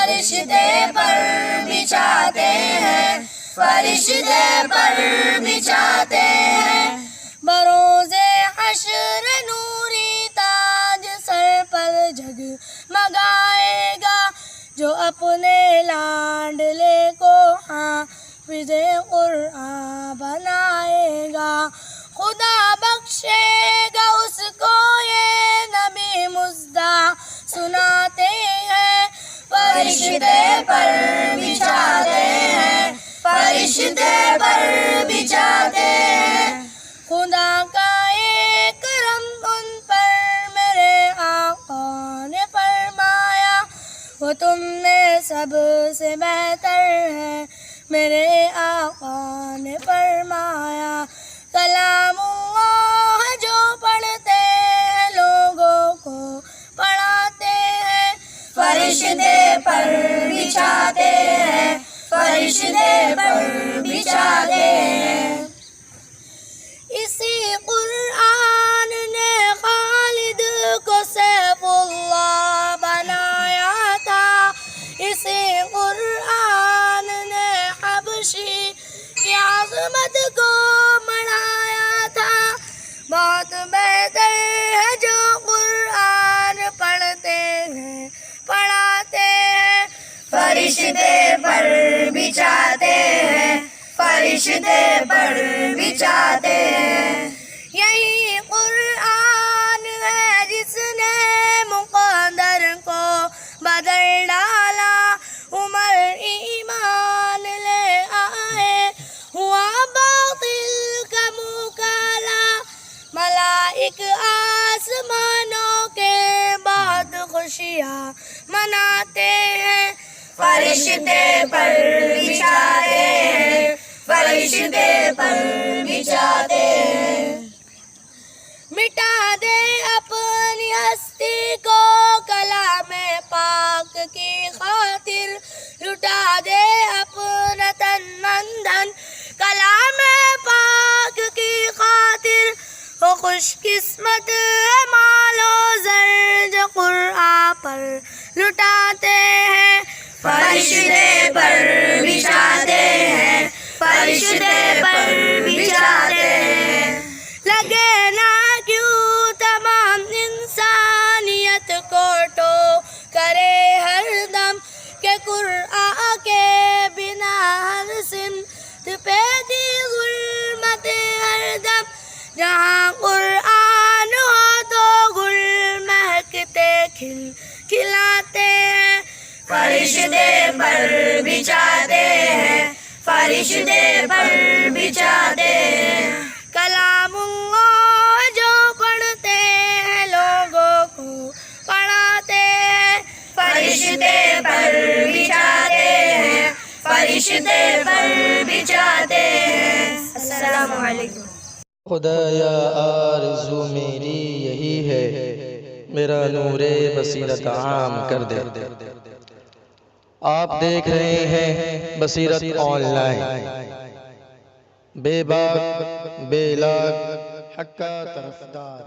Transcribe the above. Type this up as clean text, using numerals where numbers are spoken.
फरिश्ते पर बिछाते हैं, फरिश्ते पर बिछाते हैं। बरोज़े हश्र नूरी ताज सर पर जगमगाएगा, जो अपने लाडले को हाफ़िज़े क़ुरआन बनाएगा। खुदा बख्शेगा उसको ये नबी मुज़्दा सुनाते हैं, फरिश्ते पर बिछाते हैं, फरिश्ते पर बिछाते हैं। खुदा का ये करम उन पर मेरे आका ने फरमाया, वो तुम में सबसे बेहतर है, मेरे आका ने फरमाया। कलामुल्लाह जो पढ़ते हैं लोगों को पढ़ाते हैं, फरिश्ते पर बिछाते हैं, फरिश्ते पर बिछाते हैं। इसी कुरान ने खालिद को सैफुल्लाह बनाया था, इसी कुरान ने हबशी की आज़मत को बढ़ाया था। बहुत बेहतर है जो कुरान पढ़ते हैं पढ़ाते हैं, फरिश्ते पर बिछाते हैं, फरिश्ते पर बिछाते हैं। यही कुरान है जिसने मुक़द्दर को बदल डाला, उमर ईमान ले आए, हुआ बातिल का मुँह काला। मलाइक आसमानों के बाद खुशियाँ मनाते हैं, फरिश्ते पर बिछाते हैं, फरिश्ते पर बिछाते हैं। मिटा दे अपनी हस्ती को कलामे पाक की खातिर, लुटा दे अपना तन मन धन कलामे पाक की खातिर। वो खुशकिस्मत है मालो ज़र जो कुरान पर लुटाते हैं, फरिश्ते पर बिछाते हैं, फरिश्ते पर बिछाते हैं। लगे ना क्यों तमाम इंसानियत को टो करे हर दम, के कुरान के बिना हर सिमत पे दी ज़ुल्मत हर दम। जहाँ कुरान हो तो गुल महकते खिल खिलाते हैं, फरिश्ते पर बिछाते हैं, फरिश्ते पर बिछाते हैं। कलामुल्लाह जो पढ़ते हैं लोगों को पढ़ाते हैं, फरिश्ते पर बिछाते हैं, फरिश्ते पर बिछाते हैं। अस्सलामु अलैकुम। खुदाया आरज़ू मेरी यही है, मेरा नूरे बसीरत आम कर दे। आप देख रहे हैं बसीरत ऑनलाइन, बेबाक बेलाग हक्का तरफदार।